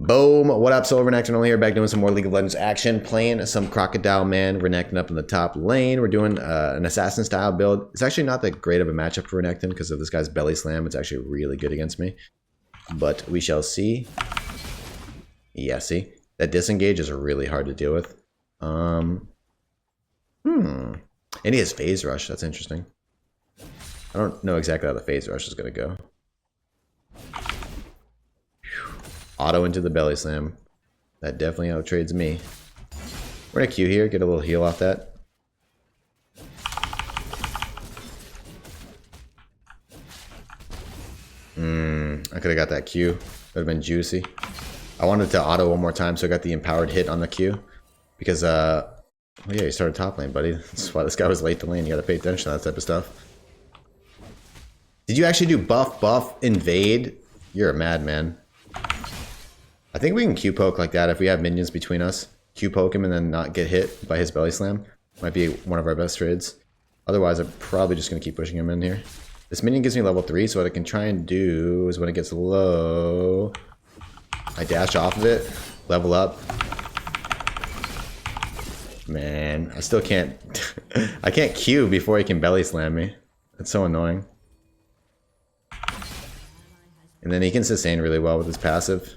Boom! What up, SoloRenektonOnly here, back doing some more League of Legends action, playing some Crocodile Man Renekton up in the top lane. We're doing an Assassin style build. It's actually not that great of a matchup for Renekton because of this guy's belly slam. It's actually really good against me. But we shall see. Yeah, see? That disengage is really hard to deal with. And he has phase rush. That's interesting. I don't know exactly how the phase rush is going to go. Auto into the belly slam. That definitely outtrades me. We're gonna Q here, get a little heal off that. I could have got that Q. Would have been juicy. I wanted to auto one more time, so I got the empowered hit on the Q. Because, well, yeah, you started top lane, buddy. That's why this guy was late to lane. You gotta pay attention to that type of stuff. Did you actually do buff, invade? You're a madman. I think we can Q poke like that if we have minions between us. Q poke him and then not get hit by his belly slam. Might be one of our best trades. Otherwise, I'm probably just going to keep pushing him in here. This minion gives me level 3, so what I can try and do is when it gets low, I dash off of it, level up. Man, I still can't... I can't Q before he can belly slam me. That's so annoying. And then he can sustain really well with his passive.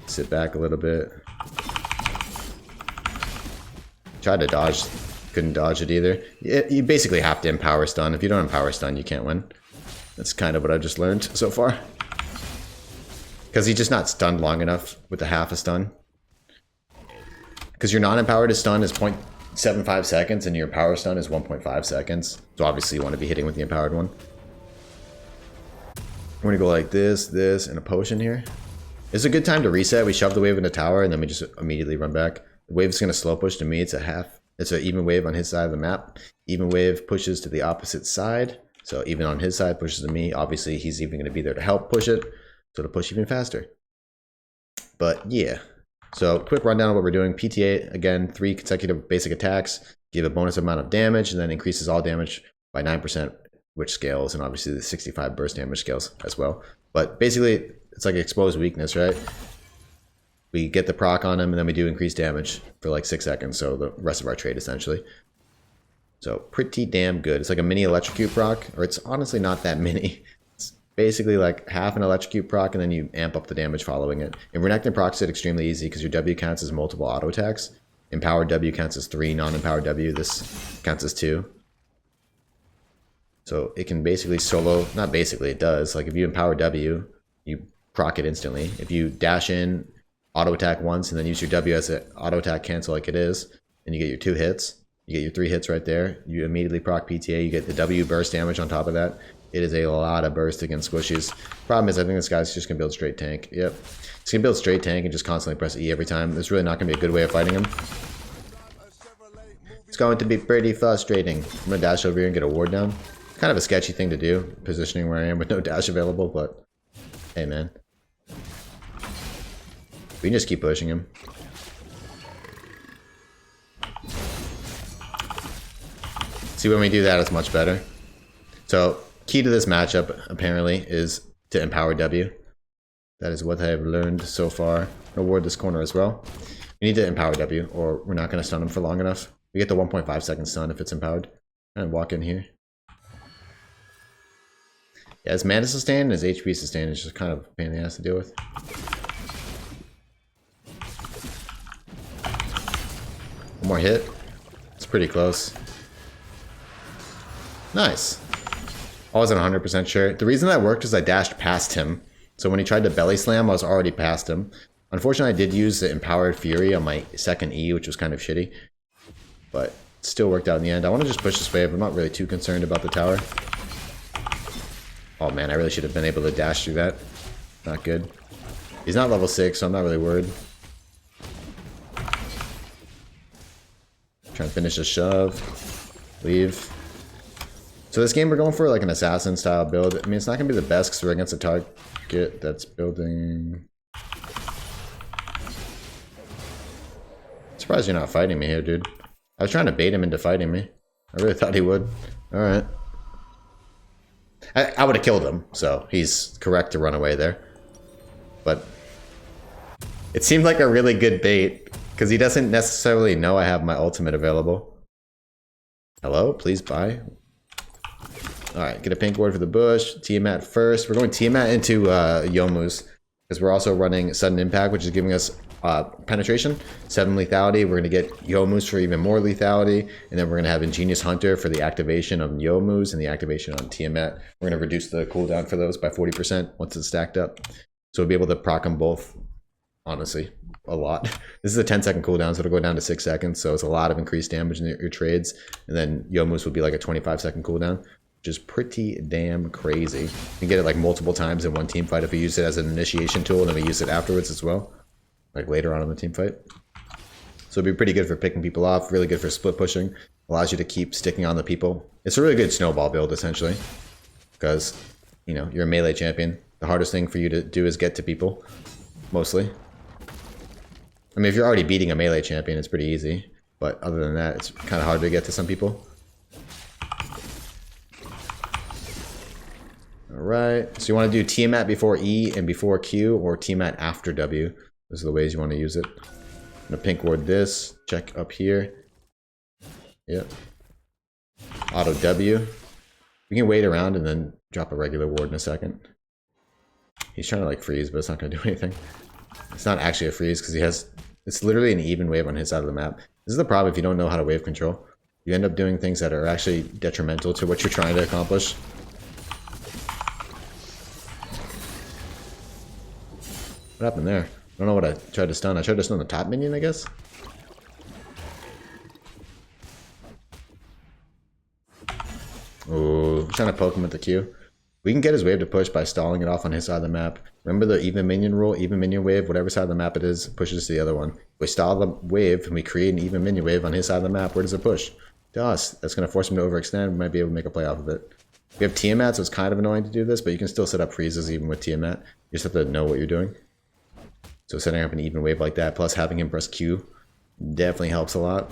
Sit back a little bit. Tried to dodge. Couldn't dodge it either. You basically have to empower stun. If you don't empower stun, you can't win. That's kind of what I've just learned so far. Because he's just not stunned long enough with the half a stun. Because your non-empowered stun is 0.75 seconds and your power stun is 1.5 seconds. So obviously you want to be hitting with the empowered one. We're going to go like this, and a potion here. It's a good time to reset. We shove the wave into tower and then we just immediately run back. The wave is going to slow push to me. It's an even wave on his side of the map. Even wave pushes to the opposite side. So even on his side pushes to me. Obviously he's even going to be there to help push it. So to push even faster. But yeah. So quick rundown of what we're doing. PTA, again, 3 consecutive basic attacks. Give a bonus amount of damage and then increases all damage by 9%, which scales. And obviously the 65 burst damage scales as well. But basically... it's like exposed weakness, right? We get the proc on him, and then we do increased damage for like 6 seconds, so the rest of our trade, essentially. So, pretty damn good. It's like a mini electrocute proc, or it's honestly not that mini. It's basically like half an electrocute proc, and then you amp up the damage following it. And Renekton procs it extremely easy, because your W counts as multiple auto attacks. Empowered W counts as 3, non-empowered W, this counts as 2. So, it can basically solo, not basically, it does. Like, if you empower W, you proc it instantly. If you dash in, auto attack once, and then use your W as an auto attack cancel like it is, and you get your 2 hits, you get your 3 hits right there, you immediately proc PTA, you get the W burst damage on top of that. It is a lot of burst against squishies. Problem is, I think this guy's just going to build straight tank. Yep. He's going to build straight tank and just constantly press E every time. It's really not going to be a good way of fighting him. It's going to be pretty frustrating. I'm going to dash over here and get a ward down. Kind of a sketchy thing to do, positioning where I am with no dash available, but hey man. We can just keep pushing him. See, when we do that, it's much better. So, key to this matchup, apparently, is to empower W. That is what I have learned so far. I'll ward this corner as well. We need to empower W, or we're not going to stun him for long enough. We get the 1.5 second stun if it's empowered. And walk in here. Yeah, his mana sustain and his HP sustain is just kind of a pain in the ass to deal with. One more hit. It's pretty close. Nice. I wasn't 100% sure. The reason that worked is I dashed past him. So when he tried to belly slam, I was already past him. Unfortunately, I did use the Empowered Fury on my second E, which was kind of shitty. But it still worked out in the end. I want to just push this wave. I'm not really too concerned about the tower. Oh man, I really should have been able to dash through that. Not good. He's not level 6, so I'm not really worried. Trying to finish a shove. Leave. So this game we're going for like an assassin style build. I mean, it's not going to be the best because we're against a target that's building... Surprised you're not fighting me here, dude. I was trying to bait him into fighting me. I really thought he would. Alright. I would have killed him, so he's correct to run away there. But it seemed like a really good bait, because he doesn't necessarily know I have my ultimate available. Hello? Please buy. Alright, get a pink ward for the bush. Tiamat first. We're going Tiamat into Youmuu's, because we're also running Sudden Impact, which is giving us penetration, 7 lethality. We're going to get Youmuu's for even more lethality, and then we're going to have Ingenious Hunter for the activation of Youmuu's and the activation on Tiamat. We're going to reduce the cooldown for those by 40% once it's stacked up. So we'll be able to proc them both, honestly, a lot. This is a 10-second cooldown, so it'll go down to 6 seconds, so it's a lot of increased damage in your trades. And then Youmuu's will be like a 25-second cooldown, which is pretty damn crazy. You can get it like multiple times in one team fight if we use it as an initiation tool, and then we use it afterwards as well, like later on in the team fight. So it'd be pretty good for picking people off, really good for split pushing, allows you to keep sticking on the people. It's a really good snowball build, essentially, because, you know, you're a melee champion. The hardest thing for you to do is get to people, mostly. I mean, if you're already beating a melee champion, it's pretty easy, but other than that, it's kind of hard to get to some people. Alright, so you want to do Tiamat before E and before Q, or Tiamat after W. Those are the ways you want to use it. I'm going to pink ward this, check up here. Yep. Auto W. We can wait around and then drop a regular ward in a second. He's trying to like freeze, but it's not going to do anything. It's not actually a freeze because he has... It's literally an even wave on his side of the map. This is the problem if you don't know how to wave control. You end up doing things that are actually detrimental to what you're trying to accomplish. What happened there? I don't know what I tried to stun. I tried to stun the top minion, I guess? Ooh, trying to poke him with the Q. We can get his wave to push by stalling it off on his side of the map. Remember the even minion rule? Even minion wave, whatever side of the map it is, pushes to the other one. If we stall the wave and we create an even minion wave on his side of the map, where does it push? To us. That's going to force him to overextend. We might be able to make a play off of it. We have Tiamat, so it's kind of annoying to do this, but you can still set up freezes even with Tiamat. You just have to know what you're doing. So setting up an even wave like that, plus having him press Q, definitely helps a lot.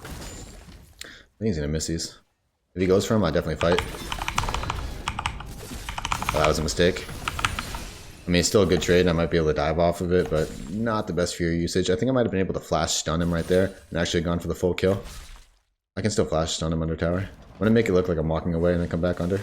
I think he's going to miss these. If he goes for him, I'll definitely fight. Oh, that was a mistake. I mean, it's still a good trade, and I might be able to dive off of it, but not the best Fury usage. I think I might have been able to flash stun him right there, and actually gone for the full kill. I can still flash stun him under tower. I'm going to make it look like I'm walking away and then come back under.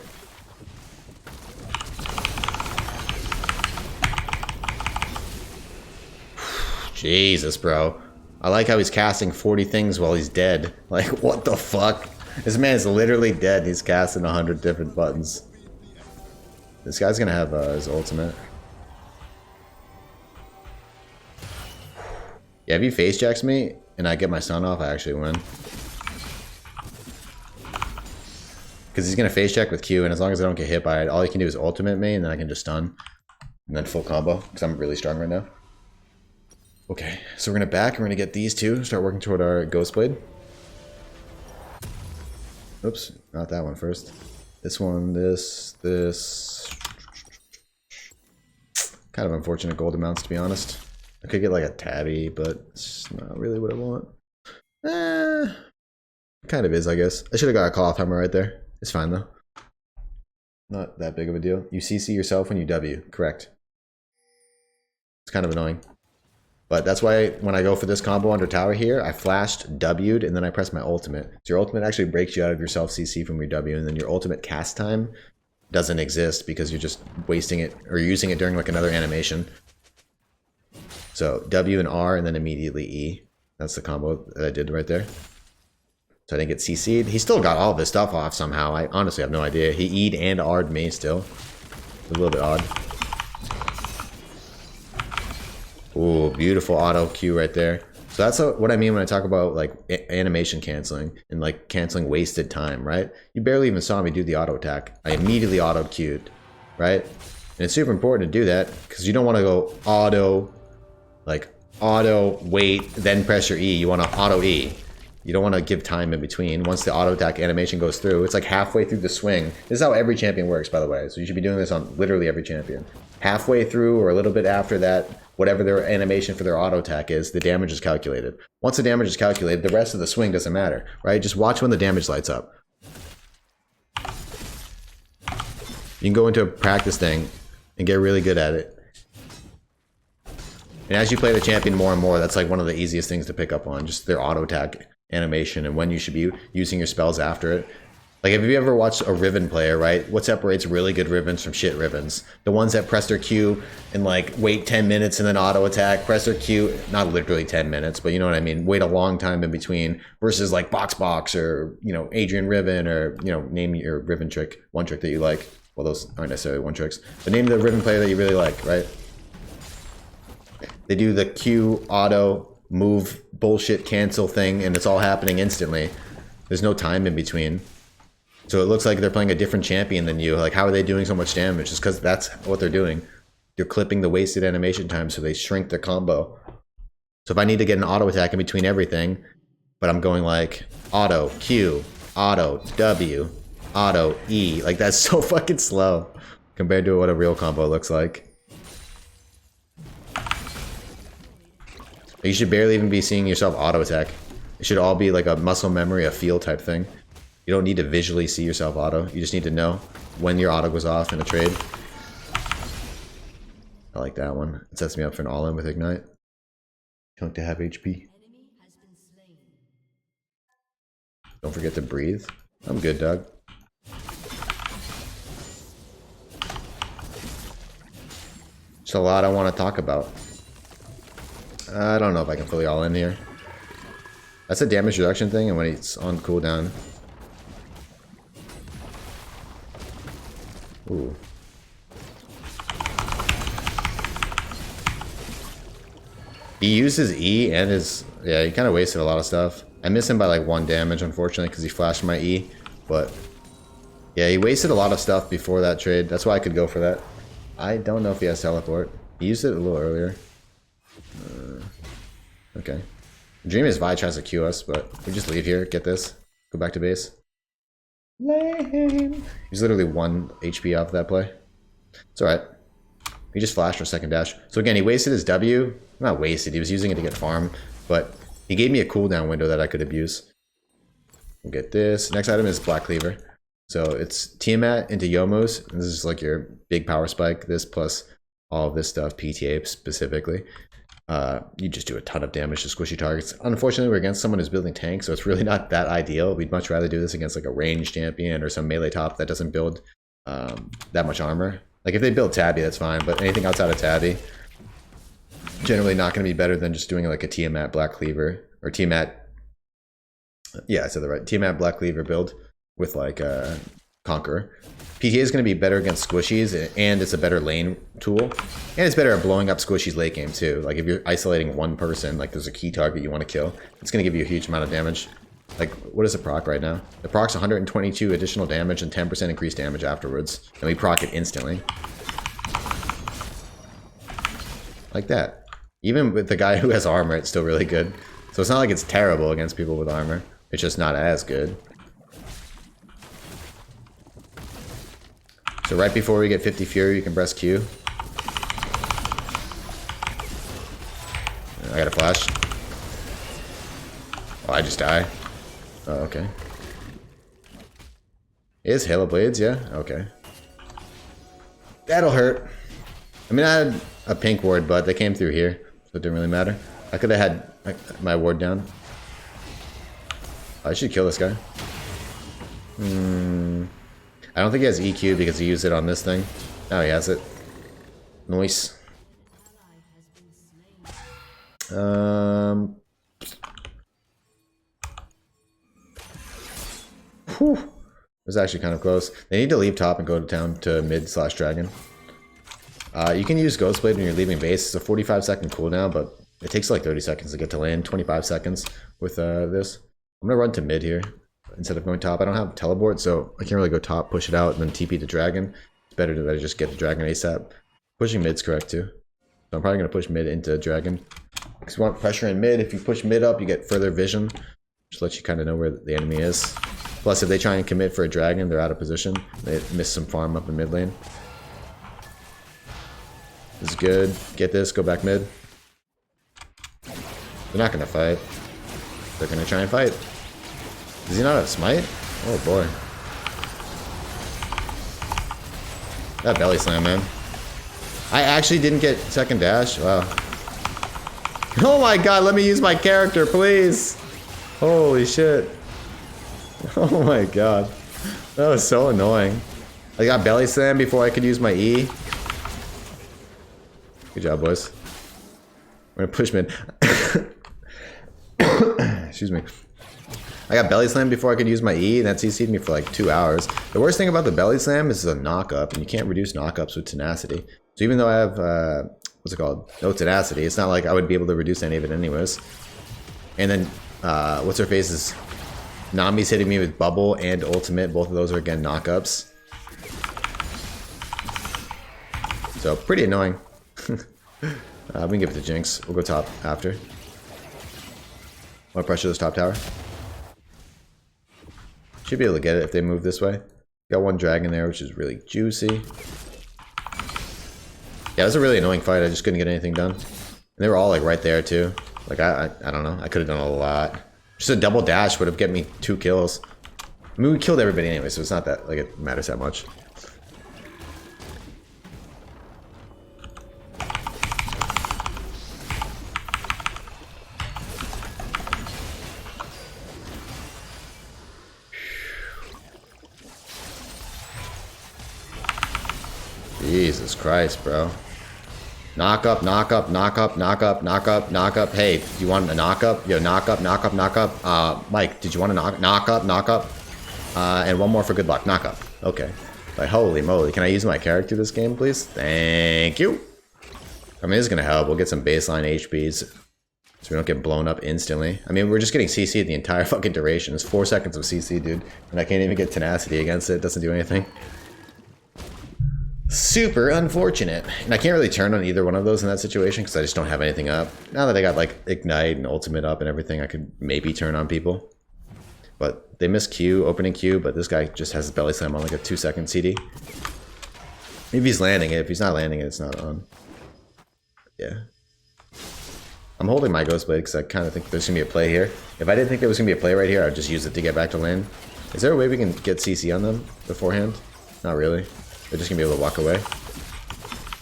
Jesus, bro. I like how he's casting 40 things while he's dead. Like, what the fuck? This man is literally dead. He's casting 100 different buttons. This guy's gonna have his ultimate. Yeah, if he face jacks me and I get my stun off, I actually win. Because he's gonna face jack with Q, and as long as I don't get hit by it, all he can do is ultimate me, and then I can just stun. And then full combo, because I'm really strong right now. Okay, so we're gonna back, and we're gonna get these two, start working toward our Ghost Blade. Oops, not that one first. This one, this. Kind of unfortunate gold amounts, to be honest. I could get like a tabby, but it's not really what I want. Kind of is, I guess. I should have got a cloth hammer right there. It's fine though. Not that big of a deal. You CC yourself when you W, correct. It's kind of annoying. But that's why when I go for this combo under tower here, I flashed, W'd, and then I pressed my ultimate. So your ultimate actually breaks you out of your self CC from your W, and then your ultimate cast time doesn't exist because you're just wasting it or using it during like another animation. So W and R and then immediately E. That's the combo that I did right there. So I didn't get CC'd. He still got all of his stuff off somehow. I honestly have no idea. He E'd and R'd me still. It's a little bit odd. Ooh, beautiful auto Q right there. So that's what I mean when I talk about like animation canceling and like canceling wasted time, right? You barely even saw me do the auto attack. I immediately auto Q'd, right? And it's super important to do that because you don't want to go auto, wait, then press your E. You want to auto E. You don't want to give time in between. Once the auto attack animation goes through, it's like halfway through the swing. This is how every champion works, by the way. So you should be doing this on literally every champion. Halfway through or a little bit after that, whatever their animation for their auto attack is, the damage is calculated. Once the damage is calculated, the rest of the swing doesn't matter, right? Just watch when the damage lights up. You can go into a practice thing and get really good at it. And as you play the champion more and more, that's like one of the easiest things to pick up on, just their auto attack animation and when you should be using your spells after it. Like, if you ever watched a Riven player, right? What separates really good Rivens from shit Rivens? The ones that press their Q and like wait 10 minutes and then auto attack, press their Q, not literally 10 minutes, but you know what I mean? Wait a long time in between versus like Box or, you know, Adrian Riven or, you know, name your Riven trick, one trick that you like. Well, those aren't necessarily one tricks, but name the Riven player that you really like, right? They do the Q auto move bullshit cancel thing and it's all happening instantly. There's no time in between. So it looks like they're playing a different champion than you. Like, how are they doing so much damage? Just because that's what they're doing. You're clipping the wasted animation time so they shrink the combo. So if I need to get an auto attack in between everything, but I'm going like auto Q, auto W, auto E, like that's so fucking slow compared to what a real combo looks like. You should barely even be seeing yourself auto attack. It should all be like a muscle memory, a feel type thing. You don't need to visually see yourself auto. You just need to know when your auto goes off in a trade. I like that one. It sets me up for an all-in with Ignite. Chunk to have HP. Don't forget to breathe. I'm good, dog. Just a lot I want to talk about. I don't know if I can fully all in here. That's a damage reduction thing, and when it's on cooldown. Ooh. He used his E and his... Yeah, he kind of wasted a lot of stuff. I missed him by like 1 damage, unfortunately, because he flashed my E. But... yeah, he wasted a lot of stuff before that trade. That's why I could go for that. I don't know if he has teleport. He used it a little earlier. Okay. Dream is Vi tries to Q us, but we just leave here, get this, go back to base. Lame. He's literally 1 HP off that play. It's alright. He just flashed our second dash. So again, he wasted his W. Not wasted, he was using it to get farm, but he gave me a cooldown window that I could abuse. We'll get this. Next item is Black Cleaver. So it's Tiamat into Yomu's. This is like your big power spike. This plus all of this stuff, PTA specifically. You just do a ton of damage to squishy targets. Unfortunately, we're against someone who's building tanks, so it's really not that ideal. We'd much rather do this against like a ranged champion or some melee top that doesn't build that much armor. Like if they build Tabby, that's fine, but anything outside of Tabby, generally not going to be better than just doing like a Tiamat Black Cleaver or Tiamat. Yeah, I said that right. Tiamat Black Cleaver build with like Conqueror. PTA is going to be better against squishies, and it's a better lane tool. And it's better at blowing up squishies late game too. Like if you're isolating one person, like there's a key target you want to kill, it's going to give you a huge amount of damage. Like, what is the proc right now? The proc's 122 additional damage and 10% increased damage afterwards. And we proc it instantly. Like that. Even with the guy who has armor, it's still really good. So it's not like it's terrible against people with armor. It's just not as good. So right before we get 50 Fury, you can press Q. I got a flash. Oh, I just die. Oh, okay. Is Halo Blades? Yeah? Okay. That'll hurt. I mean, I had a pink ward, but they came through here, so it didn't really matter. I could have had my ward down. I should kill this guy. I don't think he has EQ because he used it on this thing. Oh, he has it. Nice. Whew. It was actually kind of close. They need to leave top and go to town to mid/dragon. You can use Ghostblade when you're leaving base. It's a 45-second cooldown, but it takes like 30 seconds to get to lane. 25 seconds with this. I'm gonna run to mid here instead of going top. I don't have teleport, so I can't really go top, push it out, and then TP the dragon. It's better that I just get the dragon ASAP. Pushing mid's correct too. So I'm probably gonna push mid into dragon. Because you want pressure in mid. If you push mid up, you get further vision. Just let you kind of know where the enemy is. Plus, if they try and commit for a dragon, they're out of position. They miss some farm up in mid lane. This is good. Get this, go back mid. They're not gonna fight. They're gonna try and fight. Does he not have smite? Oh boy. That belly slam, man. I actually didn't get second dash. Wow. Oh my god, let me use my character, please. Holy shit. Oh my god. That was so annoying. I got belly slam before I could use my E. Good job, boys. We're gonna push mid. Excuse me. I got belly slam before I could use my E, and that CC'd me for like 2 hours. The worst thing about the belly slam is the knock-up, and you can't reduce knock-ups with tenacity. So even though I have, what's it called? No tenacity, it's not like I would be able to reduce any of it anyways. And then, what's her face is... Nami's hitting me with bubble and ultimate. Both of those are, again, knock-ups. So, pretty annoying. We can give it to Jinx. We'll go top after. Want to pressure this top tower? Should be able to get it if they move this way. Got one dragon there, which is really juicy. Yeah, it was a really annoying fight. I just couldn't get anything done. And they were all like right there too. Like I don't know. I could have done a lot. Just a double dash would have get me 2 kills. I mean, we killed everybody anyway, so it's not that like it matters that much. Jesus Christ, bro. Knock up, knock up, knock up, knock up, knock up, knock up. Hey, do you want a knock up? Yo, knock up, knock up, knock up. Mike, did you want a knock up, knock up? And one more for good luck. Knock up. Okay. Like, holy moly. Can I use my character this game, please? Thank you. I mean, this is going to help. We'll get some baseline HPs so we don't get blown up instantly. I mean, we're just getting CC'd the entire fucking duration. It's 4 seconds of CC, dude. And I can't even get tenacity against it. It doesn't do anything. Super unfortunate. And I can't really turn on either one of those in that situation because I just don't have anything up. Now that I got like Ignite and Ultimate up and everything, I could maybe turn on people. But they missed Q, opening Q, but this guy just has his belly slam on like a 2-second CD. Maybe he's landing it. If he's not landing it, it's not on. Yeah. I'm holding my Ghost Blade because I kind of think there's going to be a play here. If I didn't think there was going to be a play right here, I'd just use it to get back to lane. Is there a way we can get CC on them beforehand? Not really. They're just going to be able to walk away.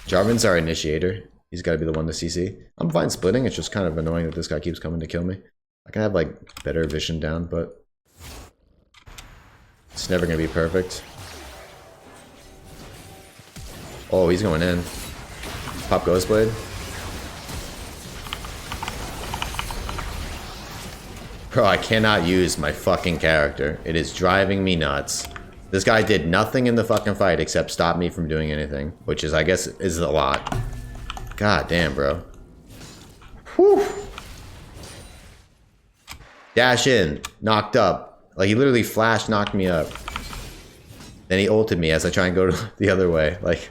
Jarvan's our initiator. He's got to be the one to CC. I'm fine splitting. It's just kind of annoying that this guy keeps coming to kill me. I can have like better vision down, but it's never going to be perfect. Oh, he's going in. Pop Ghost Blade. Bro, I cannot use my fucking character. It is driving me nuts. This guy did nothing in the fucking fight except stop me from doing anything, which is, I guess, is a lot. God damn, bro. Whew. Dash in. Knocked up. Like, he literally flash knocked me up. Then he ulted me as I try and go the other way. Like,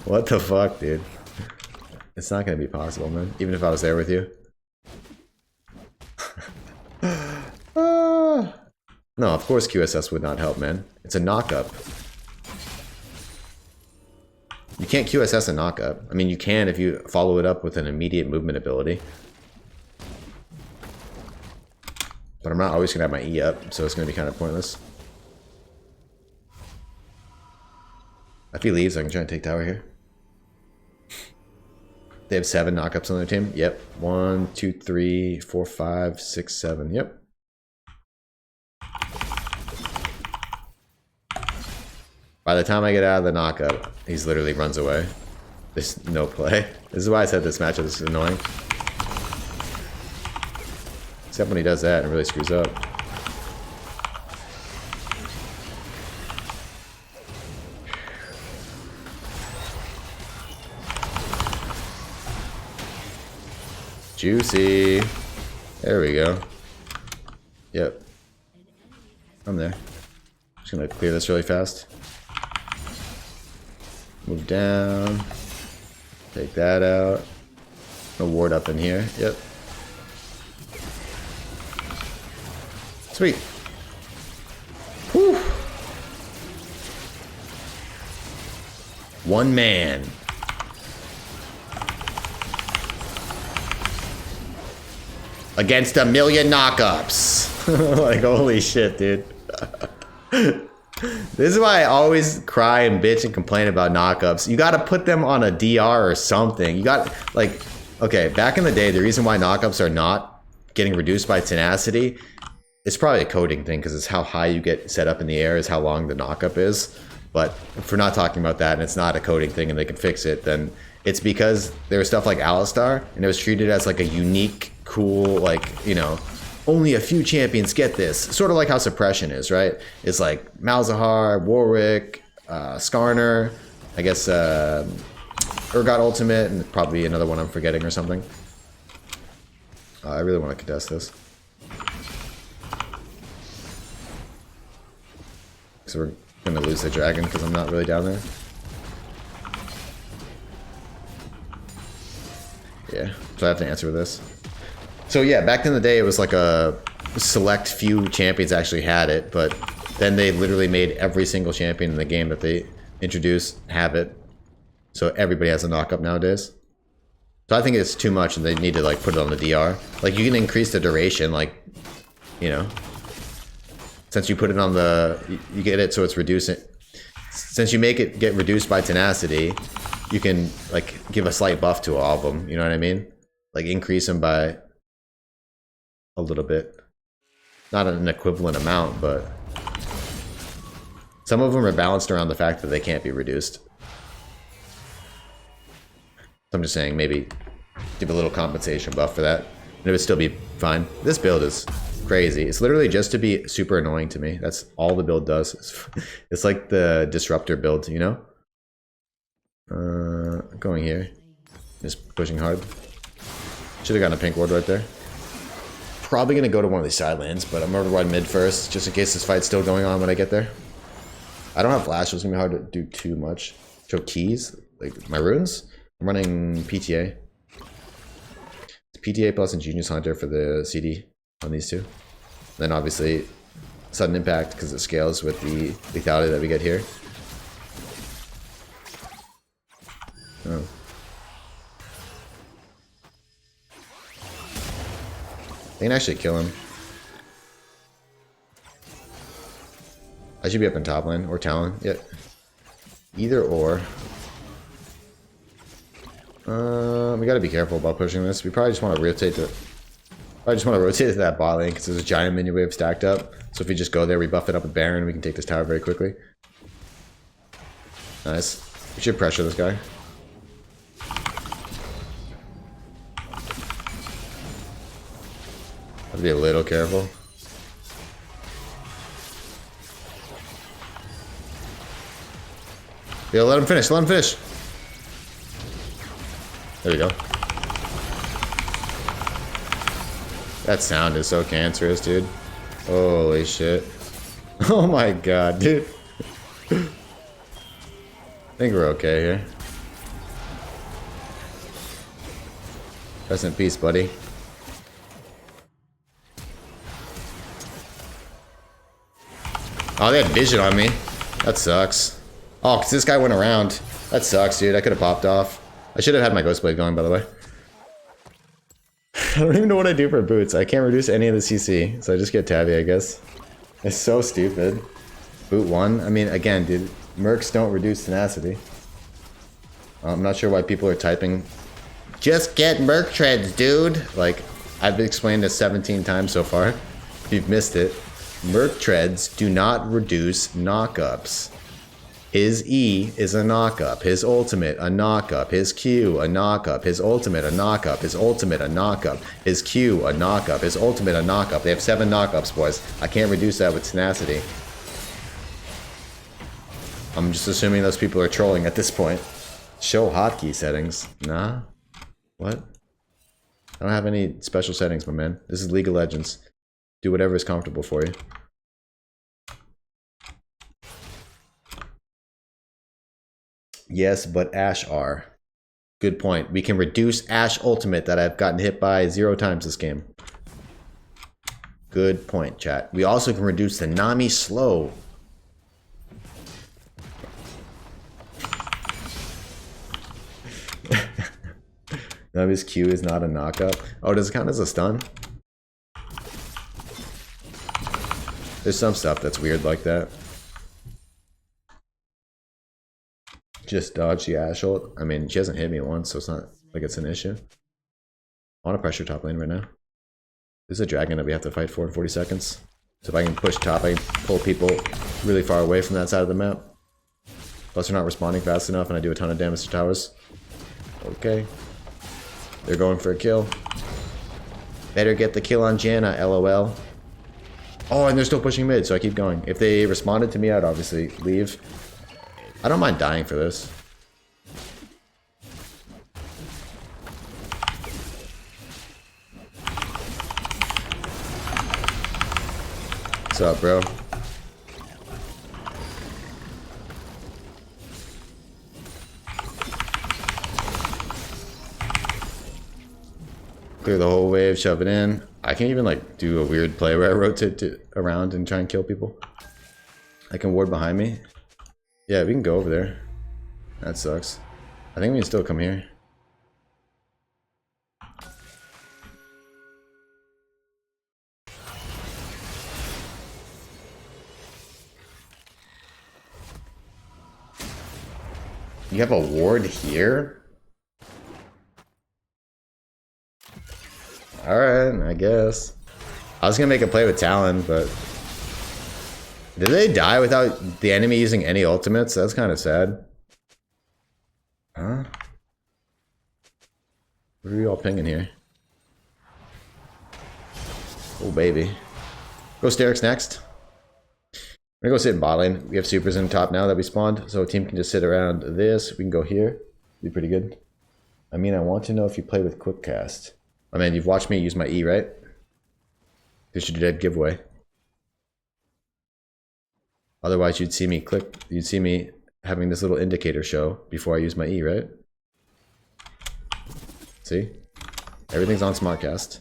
what the fuck, dude? It's not gonna be possible, man. Even if I was there with you. No, of course QSS would not help, man. It's a knock-up. You can't QSS a knock-up. I mean, you can if you follow it up with an immediate movement ability. But I'm not always going to have my E up, so it's going to be kind of pointless. If he leaves, I can try and take tower here. They have 7 knockups on their team. Yep. 1, 2, 3, 4, 5, 6, 7. Yep. By the time I get out of the knockup, he's literally runs away. There's no play. This is why I said this matchup is annoying. Except when he does that, it really screws up. Juicy. There we go. Yep. I'm there. Just gonna clear this really fast. Move down. Take that out. No ward up in here. Yep. Sweet. Whew. One man. Against 1,000,000 knockups. Like, holy shit, dude. This is why I always cry and bitch and complain about knockups. You got to put them on a DR or something. You got, like, okay, back in the day, the reason why knockups are not getting reduced by tenacity, it's probably a coding thing because it's how high you get set up in the air is how long the knockup is. But if we're not talking about that and it's not a coding thing and they can fix it, then it's because there was stuff like Alistar and it was treated as like a unique, cool, like, you know, only a few champions get this. Sort of like how suppression is, right? It's like Malzahar, Warwick, Skarner, I guess Urgot Ultimate, and probably another one I'm forgetting or something. I really want to contest this. So we're going to lose the dragon because I'm not really down there. Yeah, so I have to answer with this. So yeah, back in the day, it was like a select few champions actually had it, but then they literally made every single champion in the game that they introduced have it. So everybody has a knockup nowadays. So I think it's too much and they need to like put it on the DR. Like you can increase the duration, like, you know, since you put it on the, you get it so it's reducing. Since you make it get reduced by tenacity, you can like give a slight buff to all of them, you know what I mean? Like increase them by a little bit. Not an equivalent amount, but some of them are balanced around the fact that they can't be reduced. So I'm just saying maybe give a little compensation buff for that, and it would still be fine. This build is crazy. It's literally just to be super annoying to me. That's all the build does. It's like the disruptor build, you know? Going here. Just pushing hard. Should have gotten a pink ward right there. Probably going to go to one of these side lanes, but I'm going to run mid first, just in case this fight's still going on when I get there. I don't have flash, so it's going to be hard to do too much. Show keys, like my runes. I'm running PTA. It's PTA plus Ingenious Hunter for the CD on these two. Then obviously sudden impact because it scales with the lethality that we get here. Oh. I can actually kill him. I should be up in top lane or Talon. Yeah. Either or. We gotta be careful about pushing this. We probably just want to rotate to. I just want to rotate to that bot lane because there's a giant minion wave stacked up. So if we just go there, we buff it up with Baron, we can take this tower very quickly. Nice. We should pressure this guy. Have to be a little careful. Yo, let him finish, let him finish. There we go. That sound is so cancerous, dude. Holy shit. Oh my god, dude. I think we're okay here. Rest in peace, buddy. Oh, they had vision on me. That sucks. Oh, because this guy went around. That sucks, dude. I could have popped off. I should have had my Ghost Blade going, by the way. I don't even know what I do for boots. I can't reduce any of the CC, so I just get Tabby, I guess. It's so stupid. Boot 1? I mean, again, dude, mercs don't reduce tenacity. I'm not sure why people are typing, just get merc treads, dude. Like, I've explained this 17 times so far. If you've missed it. Merc treads do not reduce knockups. His E is a knockup, his ultimate a knockup, his Q a knockup, his ultimate a knockup, his ultimate a knockup, his Q a knockup, his ultimate a knockup. They have 7 knockups, boys. I can't reduce that with tenacity. I'm just assuming those people are trolling at this point. Show hotkey settings. Nah. What? I don't have any special settings, my man. This is League of Legends. Do whatever is comfortable for you. Yes, but Ashe R. Good point. We can reduce Ashe ultimate that I've gotten hit by 0 times this game. Good point, chat. We also can reduce the Nami slow. Nami's Q is not a knockup. Oh, does it count as a stun? There's some stuff that's weird like that. Just dodge the Ashe ult. I mean, she hasn't hit me once, so it's not like it's an issue. I want to pressure top lane right now. There's a dragon that we have to fight for in 40 seconds. So if I can push top, I can pull people really far away from that side of the map. Plus they're not responding fast enough and I do a ton of damage to towers. Okay. They're going for a kill. Better get the kill on Janna, LOL. Oh, and they're still pushing mid, so I keep going. If they responded to me, I'd obviously leave. I don't mind dying for this. What's up, bro? Clear the whole wave, shove it in. I can even like do a weird play where I rotate around and try and kill people. I can ward behind me. Yeah, we can go over there. That sucks. I think we can still come here. You have a ward here? Alright, I guess. I was gonna make a play with Talon, but... Did they die without the enemy using any ultimates? That's kind of sad. Huh? What are we all pinging here? Oh, baby. Go Sterix next. I'm gonna go sit in bot lane. We have supers in top now that we spawned, so a team can just sit around this. We can go here. Be pretty good. I mean, I want to know if you play with quick cast. I mean, you've watched me use my E, right? This should do that giveaway. Otherwise, you'd see me click. You'd see me having this little indicator show before I use my E, right? See? Everything's on Smartcast.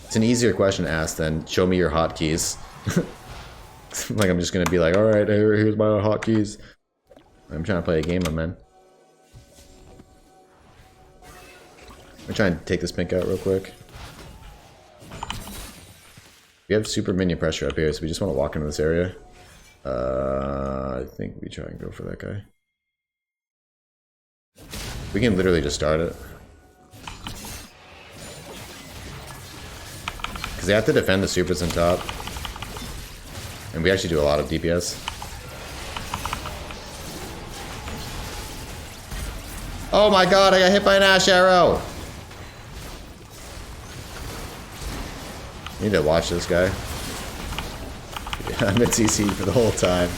It's an easier question to ask than show me your hotkeys. Like I'm just gonna be like, all right, here's my hotkeys. I'm trying to play a game, my man. I'm trying to take this pink out real quick. We have super minion pressure up here, so we just want to walk into this area. I think we try and go for that guy. We can literally just start it. Because they have to defend the supers on top. And we actually do a lot of DPS. Oh my god, I got hit by an Ashe arrow! Need to watch this guy. Yeah, I'm at CC for the whole time.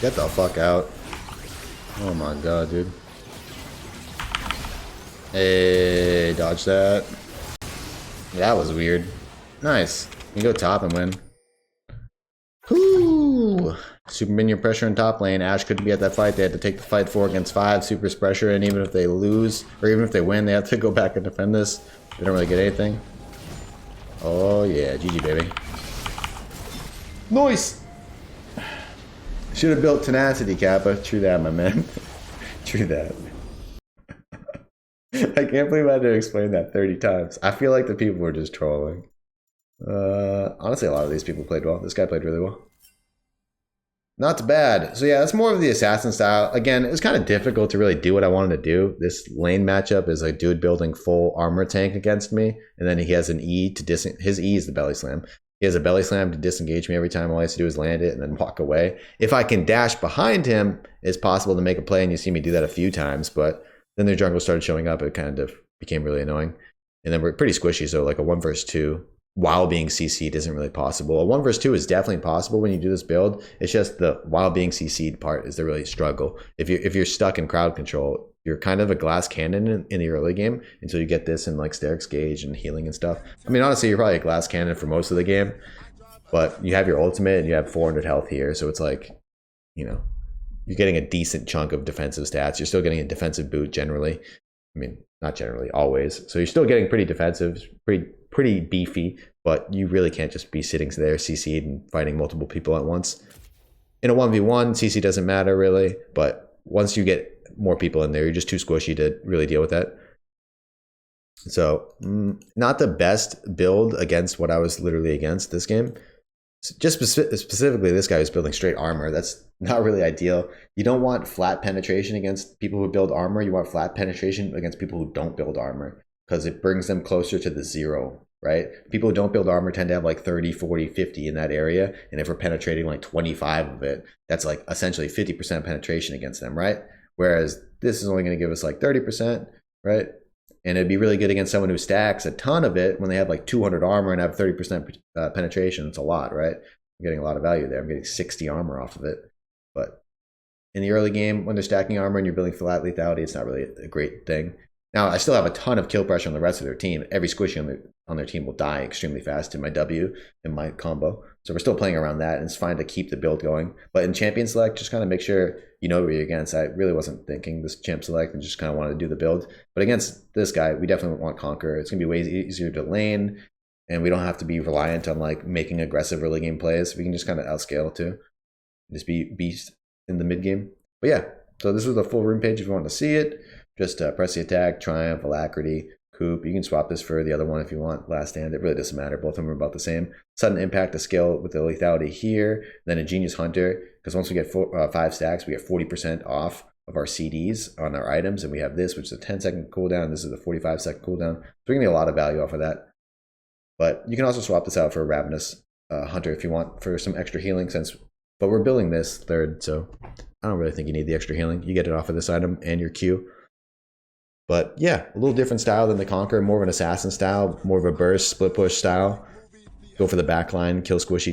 Get the fuck out. Oh my god, dude. Hey, dodge that. That was weird. Nice. You can go top and win. Whoo! Super minion pressure in top lane. Ashe couldn't be at that fight. They had to take the fight 4 against 5. Super's pressure, and even if they lose, or even if they win, they have to go back and defend this. They don't really get anything. Oh yeah, GG baby. Nice! Should have built tenacity, Kappa. True that, my man. True that. I can't believe I had to explain that 30 times. I feel like the people were just trolling. Honestly, a lot of these people played well. This guy played really well. Not bad. So yeah, that's more of the assassin style. Again, it was kind of difficult to really do what I wanted to do. This lane matchup is a dude building full armor tank against me, and then he has an E to his E is the belly slam. He has a belly slam to disengage me every time. All I have to do is land it and then walk away. If I can dash behind him, it's possible to make a play, and you see me do that a few times, but then their jungle started showing up. It kind of became really annoying. And then we're pretty squishy, so like a 1 versus 2 while being CC'd isn't really possible. A 1 versus 2 is definitely possible when you do this build. It's just the while being CC'd part is the really struggle. If you're stuck in crowd control, you're kind of a glass cannon in the early game until you get this in like Sterix Gauge and healing and stuff. I mean, honestly, you're probably a glass cannon for most of the game, but you have your ultimate and you have 400 health here, so it's like, you know, you're getting a decent chunk of defensive stats. You're still getting a defensive boot generally. I mean, not generally, always. So you're still getting pretty defensive, pretty beefy, but you really can't just be sitting there CC'd and fighting multiple people at once. In a 1v1, CC doesn't matter really, but once you get more people in there, you're just too squishy to really deal with that. So not the best build against what I was literally against this game. Just specifically this guy who's building straight armor. That's not really ideal. You don't want flat penetration against people who build armor. You want flat penetration against people who don't build armor, because it brings them closer to the zero, right? People who don't build armor tend to have like 30, 40, 50 in that area. And if we're penetrating like 25 of it, that's like essentially 50% penetration against them, right? Whereas this is only going to give us like 30%, right? And it'd be really good against someone who stacks a ton of it when they have like 200 armor and have 30% penetration. It's a lot, right? I'm getting a lot of value there. I'm getting 60 armor off of it. But in the early game, when they're stacking armor and you're building flat lethality, it's not really a great thing. Now, I still have a ton of kill pressure on the rest of their team. Every squishy on their team will die extremely fast in my W and my combo. So we're still playing around that, and it's fine to keep the build going. But in champion select, just kind of make sure you know what you're against. I really wasn't thinking this champ select and just kind of wanted to do the build. But against this guy, we definitely want Conquer. It's going to be way easier to lane, and we don't have to be reliant on like making aggressive early game plays. We can just kind of outscale too. Just be beast in the mid game. But yeah, so this was the full rune page if you want to see it. Just press the attack, triumph, alacrity, coup. You can swap this for the other one if you want, last stand. It really doesn't matter. Both of them are about the same. Sudden impact to scale with the lethality here. Then a genius hunter, because once we get 5 stacks, we get 40% off of our CDs on our items. And we have this, which is a 10-second cooldown. This is a 45-second cooldown. So we're going to get a lot of value off of that. But you can also swap this out for a ravenous hunter if you want for some extra healing, but we're building this third, so I don't really think you need the extra healing. You get it off of this item and your Q. But yeah, a little different style than the Conquer, more of an assassin style, more of a burst, split push style. Go for the backline, kill squishy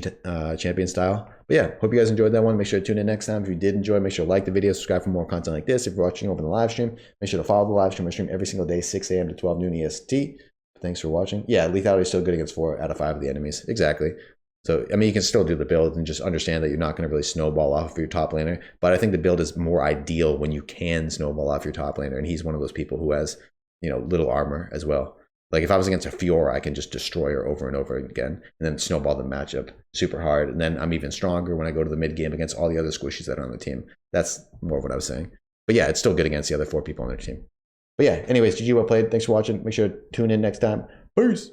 champion style. But yeah, hope you guys enjoyed that one. Make sure to tune in next time. If you did enjoy, make sure to like the video, subscribe for more content like this. If you're watching over the live stream, make sure to follow the live stream. I stream every single day, 6 a.m. to 12 noon EST. Thanks for watching. Yeah, lethality is still good against 4 out of 5 of the enemies. Exactly. So, I mean, you can still do the build and just understand that you're not going to really snowball off of your top laner. But I think the build is more ideal when you can snowball off your top laner. And he's one of those people who has, little armor as well. Like if I was against a Fiora, I can just destroy her over and over again and then snowball the matchup super hard. And then I'm even stronger when I go to the mid game against all the other squishies that are on the team. That's more of what I was saying. But yeah, it's still good against the other 4 people on their team. But yeah, anyways, GG, well played. Thanks for watching. Make sure to tune in next time. Peace.